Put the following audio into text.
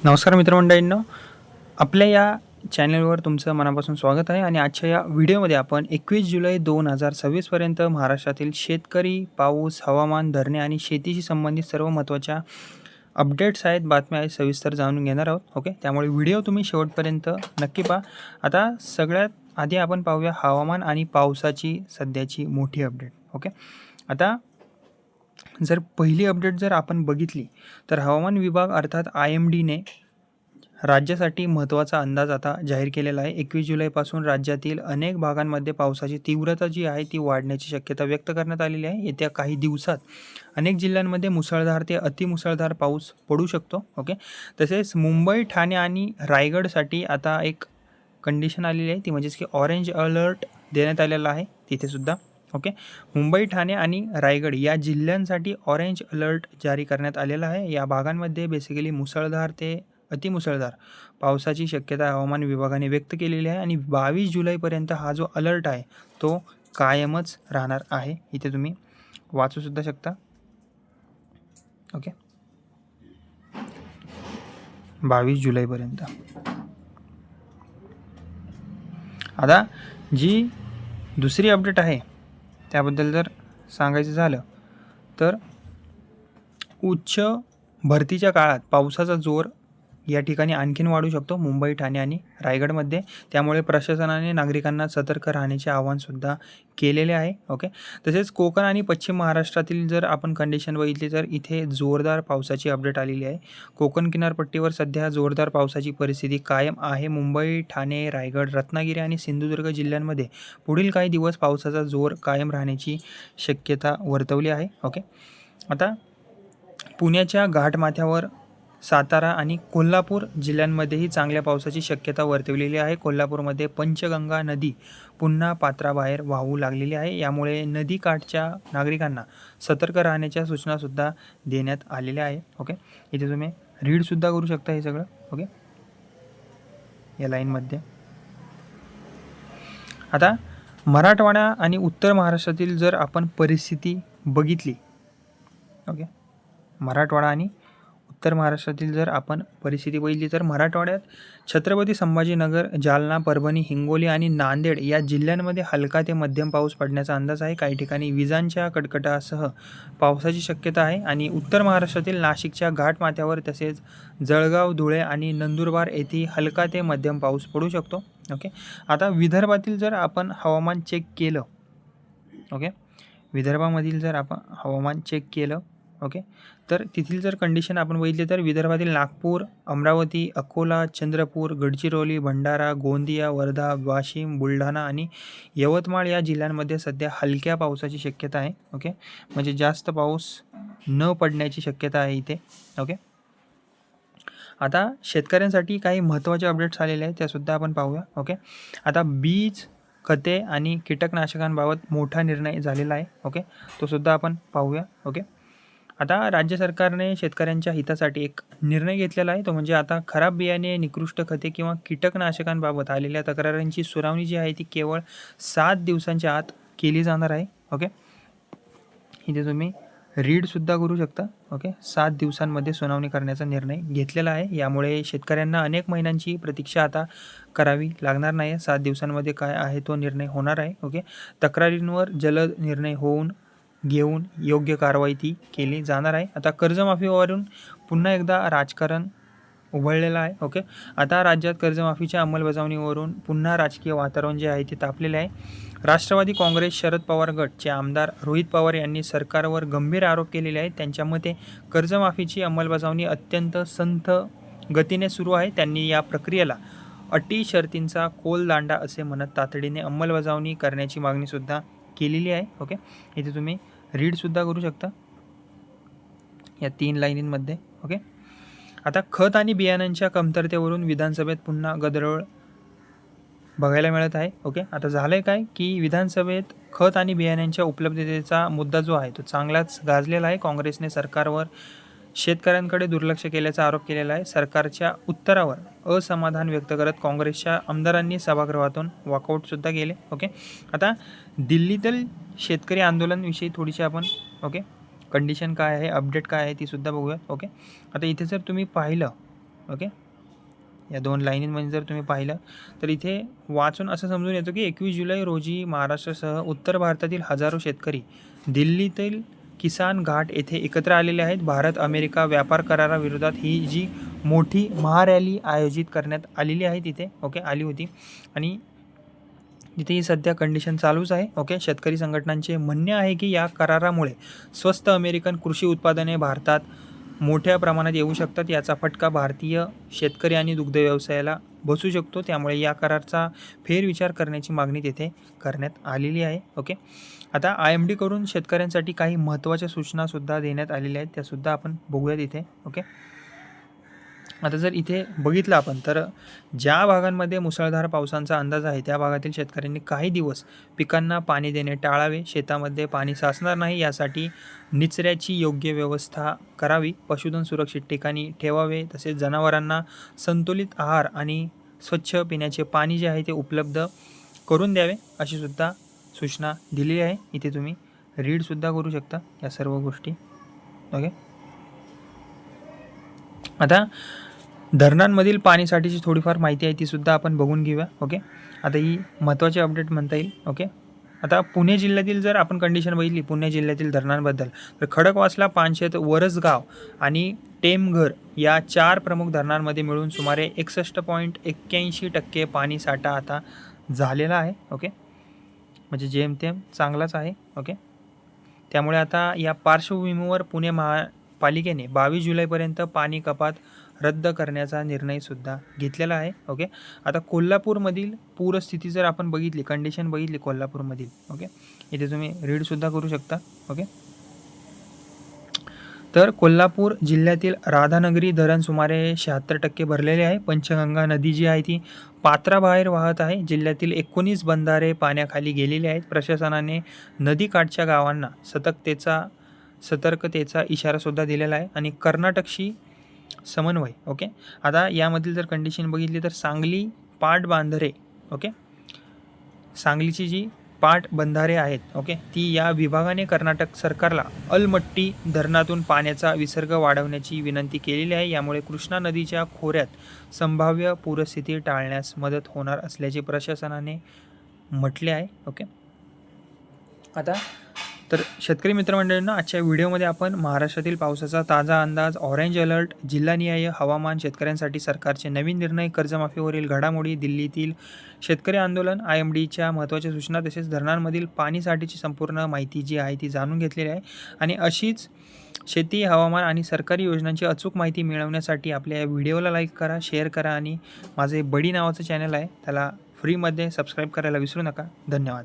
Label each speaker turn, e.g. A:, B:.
A: नमस्कार मित्रमंडळींनो, आपल्या या चॅनलवर तुमचं मनापासून स्वागत आहे आणि आजच्या या व्हिडिओमध्ये आपण 21 जुलै 2026 पर्यंत महाराष्ट्रातील शेतकरी, पाऊस, हवामान, धरणे आणि शेतीशी संबंधित सर्व महत्त्वाच्या अपडेट्स आहेत, बातम्या आहेत, सविस्तर जाणून घेणार आहोत. ओके, त्यामुळे व्हिडिओ तुम्ही शेवटपर्यंत नक्की पहा. आता सगळ्यात आधी आपण पाहूया हवामान आणि पावसाची सध्याची मोठी अपडेट. ओके, आता जर पहिली अपडेट जर आपण बघितली तर हवामान विभाग अर्थात IMDने राज्यासाठी महत्त्वाचा अंदाज आता जाहीर केलेला आहे. 21 जुलैपासून राज्यातील अनेक भागांमध्ये पावसाची तीव्रता जी आहे ती वाढण्याची शक्यता व्यक्त करण्यात आलेली आहे. येत्या काही दिवसात अनेक जिल्ह्यांमध्ये मुसळधार ते अतिमुसळधार पाऊस पडू शकतो. ओके, तसेच मुंबई, ठाणे आणि रायगडसाठी आता एक कंडिशन आलेली आहे, ती म्हणजेच की ऑरेंज अलर्ट देण्यात आलेला आहे तिथेसुद्धा. ओके, मुंबई, ठाणे आणि रायगड या जिल्ह्यांसाठी ऑरेंज अलर्ट जारी करण्यात आलेला आहे. या भागांमध्ये बेसिकली मुसळधार ते अतिमुसळधार पावसाची शक्यता हवामान विभागाने व्यक्त केलेली आहे आणि 22 जुलैपर्यंत हा जो अलर्ट आहे तो कायमच राहणार आहे. इथे तुम्ही वाचूसुद्धा शकता. ओके, 22 जुलैपर्यंत. आता जी दुसरी अपडेट आहे त्याबद्दल जर सांगायचं झालं तर उच्च भरतीच्या काळात पावसाचा जोर या ठिकाणी आणखीन वाढू शकतो मुंबई, ठाणे आणि रायगडमध्ये. त्यामुळे प्रशासनाने नागरिकांना सतर्क राहण्याचे आवाहनसुद्धा केलेले आहे. ओके, तसेच कोकण आणि पश्चिम महाराष्ट्रातील जर आपण कंडिशन बघितली तर इथे जोरदार पावसाची अपडेट आलेली आहे. कोकण किनारपट्टीवर सध्या जोरदार पावसाची परिस्थिती कायम आहे. मुंबई, ठाणे, रायगड, रत्नागिरी आणि सिंधुदुर्ग जिल्ह्यांमध्ये पुढील काही दिवस पावसाचा जोर कायम राहण्याची शक्यता वर्तवली आहे. ओके, आता पुण्याच्या घाटमाथ्यावर, सातारा आणि कोल्हापूर जिल्ह्यांमध्येही चांगल्या पावसाची शक्यता वर्तवलेली आहे. कोल्हापूरमध्ये पंचगंगा नदी पुन्हा पात्राबाहेर वाहू लागलेली आहे. यामुळे नदीकाठच्या नागरिकांना सतर्क राहण्याच्या सूचनासुद्धा देण्यात आलेल्या आहे. ओके, इथे तुम्ही रीडसुद्धा करू शकता हे सगळं. ओके, या लाईनमध्ये. आता मराठवाडा आणि उत्तर महाराष्ट्रातील जर आपण परिस्थिती बघितली, ओके, मराठवाडा आणि उत्तर महाराष्ट्रातील जर आपण परिस्थिती बघितली तर मराठवाड्यात छत्रपती संभाजीनगर, जालना, परभणी, हिंगोली आणि नांदेड या जिल्ह्यांमध्ये हलका ते मध्यम पाऊस पडण्याचा अंदाज आहे. काही ठिकाणी विजांच्या कडकडासह पावसाची शक्यता आहे. आणि उत्तर महाराष्ट्रातील नाशिकच्या घाटमाथ्यावर तसेच जळगाव, धुळे आणि नंदुरबार येथे हलका ते मध्यम पाऊस पडू शकतो. ओके, आता विदर्भातील जर आपण हवामान चेक केलं, ओके, विदर्भामधील जर आपण हवामान चेक केलं, ओके, तर तिथील जर कंडिशन आपण बघितली तर विदर्भातील नागपूर, अमरावती, अकोला, चंद्रपूर, गडचिरोली, भंडारा, गोंदिया, वर्धा, वाशिम, बुलढाणा आणि यवतमाळ या जिल्ह्यांमध्ये सध्या हलक्या पावसाची शक्यता आहे. ओके, म्हणजे जास्त पाऊस न पडण्याची शक्यता आहे इथे. ओके, आता शेतकऱ्यांसाठी काही महत्त्वाचे अपडेट्स आलेले आहेत त्यासुद्धा आपण पाहूया. ओके, आता बीज, खते आणि कीटकनाशकांबाबत मोठा निर्णय झालेला आहे. ओके, तो सुद्धा आपण पाहूया. ओके, आता राज्य सरकारने शेतकऱ्यांच्या हितासाठी एक निर्णय घेतलेला आहे, तो म्हणजे आता खराब बियाणे, निकृष्ट खते किंवा कीटकनाशकांबाबत आलेल्या तक्रारांची सुनावणी जी आहे ती केवळ 7 दिवसांच्या आत केली जाणार आहे. ओके, इथे तुम्ही रीडसुद्धा करू शकता. ओके, 7 दिवसांमध्ये सुनावणी करण्याचा निर्णय घेतलेला आहे. यामुळे शेतकऱ्यांना अनेक महिन्यांची प्रतीक्षा आता करावी लागणार नाही. 7 दिवसांमध्ये काय आहे तो निर्णय होणार आहे. ओके, तक्रारींवर जलद निर्णय घेऊन योग्य कारवाई ती केली जाणार आहे. आता कर्जमाफीवरून पुन्हा एकदा राजकारण उभळलेलं आहे. ओके, आता राज्यात कर्जमाफीच्या अंमलबजावणीवरून पुन्हा राजकीय वातावरण जे आहे ते तापलेले आहे. राष्ट्रवादी काँग्रेस, शरद पवार गटचे आमदार रोहित पवार यांनी सरकारवर गंभीर आरोप केलेले आहेत. त्यांच्या मते कर्जमाफीची अंमलबजावणी अत्यंत संथ गतीने सुरू आहे. त्यांनी या प्रक्रियेला अटी शर्तींचा कोलदांडा असे म्हणत तातडीने अंमलबजावणी करण्याची मागणीसुद्धा केलेली आहे. ओके, इथे तुम्ही रीडसुद्धा करू शकता या 3 लाईनींमध्ये. ओके, आता खत आणि बियाणांच्या कमतरतेवरून विधानसभेत पुन्हा गदारोळ बघायला मिळत आहे. ओके, आता झालं आहे काय की विधानसभेत खत आणि बियाण्यांच्या उपलब्धतेचा मुद्दा जो आहे तो चांगलाच गाजलेला आहे. काँग्रेसने सरकारवर शेतकऱ्यांकडे दुर्लक्ष केल्याचा आरोप केलेला आहे. सरकारच्या उत्तरावर असमाधान व्यक्त करत काँग्रेसच्या आमदारांनी सभागृहातून वॉकआउटसुद्धा केले. ओके, आता दिल्लीतील शेतकरी आंदोलनविषयी थोडीशी आपण कंडिशन काय आहे, अपडेट काय आहे ती सुद्धा बघूया. ओके, आता इथे जर तुम्ही पाहिलं ओके, या 2 लाईनींमध्ये जर तुम्ही पाहिलं तर इथे वाचून असं समजून येतं की 21 जुलै रोजी महाराष्ट्रासह उत्तर भारतातील हजारो शेतकरी दिल्लीतील किसान घाट येथे एकत्र आलेले आहेत. भारत अमेरिका व्यापार कराराविरोधात ही जी मोठी महारॅली आयोजित करण्यात आलेली आहे तिथे, ओके, आली होती. आणि तिथे ही सध्या कंडिशन चालूच आहे. ओके, शेतकरी संघटनांचे म्हणणे आहे की या करारामुळे स्वस्त अमेरिकन कृषी उत्पादने भारतात मोठ्या प्रमाणात येऊ शकतात. याचा फटका भारतीय शेतकरी आणि दुग्ध व्यवसायाला बसू शकतो. त्यामुळे या कराराचा फेरविचार करण्याची मागणी तिथे करण्यात आलेली आहे. ओके, आता IMD कडून शेतकऱ्यांसाठी काही महत्त्वाच्या सूचनासुद्धा देण्यात आलेल्या आहेत, त्यासुद्धा आपण बघूयात इथे. ओके, आता जर इथे बघितलं आपण तर ज्या भागांमध्ये मुसळधार पावसाचा अंदाज आहे त्या भागातील शेतकऱ्यांनी काही दिवस पिकांना पाणी देणे टाळावे. शेतामध्ये पाणी साचणार नाही यासाठी निचऱ्याची योग्य व्यवस्था करावी. पशुधन सुरक्षित ठिकाणी ठेवावे. तसेच जनावरांना संतुलित आहार आणि स्वच्छ पिण्याचे पाणी जे आहे ते उपलब्ध करून द्यावे अशी सुद्धा सूचना दिलेली आहे. इथे तुम्ही रीडसुद्धा करू शकता या सर्व गोष्टी. ओके, आता धरणांमधील पाणीसाठीची थोडीफार माहिती आहे तीसुद्धा आपण बघून घेऊया. ओके, आता ही महत्त्वाची अपडेट म्हणता येईल. ओके, आता पुणे जिल्ह्यातील जर आपण कंडिशन बघितली पुणे जिल्ह्यातील धरणांबद्दल तर खडकवासला, पानशेत, वरसगाव आणि टेमघर या 4 प्रमुख धरणांमध्ये मिळून सुमारे 61.81% पाणी साठा आता झालेला आहे. ओके, म्हणजे जेमतेम चांगलाच आहे. ओके, त्यामुळे आता या पार्श्वभूमीवर पुणे महापालिकेने 22 जुलैपर्यंत पाणी कपात रद्द करण्याचा निर्णयसुद्धा घेतलेला आहे. ओके, आता कोल्हापूरमधील पूरस्थिती जर आपण बघितली, कंडिशन बघितली कोल्हापूरमधील, ओके, इथे तुम्ही रीडसुद्धा करू शकता. ओके, तर कोल्हापूर जिल्ह्यातील राधानगरी धरण सुमारे 76% भरलेले आहे. पंचगंगा नदी जी आहे ती पात्राबाहेर वाहत आहे. जिल्ह्यातील 19 बंधारे पाण्याखाली गेलेले आहेत. प्रशासनाने नदीकाठच्या गावांना सतर्कतेचा इशारासुद्धा दिलेला आहे. आणि कर्नाटकशी समन्वय. ओके, आता यामधील जर कंडिशन बघितली तर सांगली पाटबंधारे, ओके, सांगलीची जी पाटबंधारे आहेत, ओके, ती या विभागाने कर्नाटक सरकारला अलमट्टी धरणातून पाण्याचा विसर्ग वाढवण्याची विनंती केलेली आहे. यामुळे कृष्णा नदीच्या खोऱ्यात संभाव्य पूरस्थिती टाळण्यास मदत होणार असल्याचे प्रशासनाने म्हटले आहे. ओके, आता तर शेतकरी मित्रमंडळींना आजच्या व्हिडिओमध्ये आपण महाराष्ट्रातील पावसाचा ताजा अंदाज, ऑरेंज अलर्ट, जिल्हानिहाय हवामान, शेतकऱ्यांसाठी सरकारचे नवीन निर्णय, कर्जमाफीवरील घडामोडी, दिल्लीतील शेतकरी आंदोलन, IMDच्या महत्त्वाच्या सूचना, तसेच धरणांमधील पाणीसाठीची संपूर्ण माहिती जी आहे ती जाणून घेतलेली आहे. आणि अशीच शेती, हवामान आणि सरकारी योजनांची अचूक माहिती मिळवण्यासाठी आपल्या या व्हिडिओला लाईक करा, शेअर करा आणि माझे बडी नावाचं चॅनल आहे त्याला फ्रीमध्ये सबस्क्राईब करायला विसरू नका. धन्यवाद.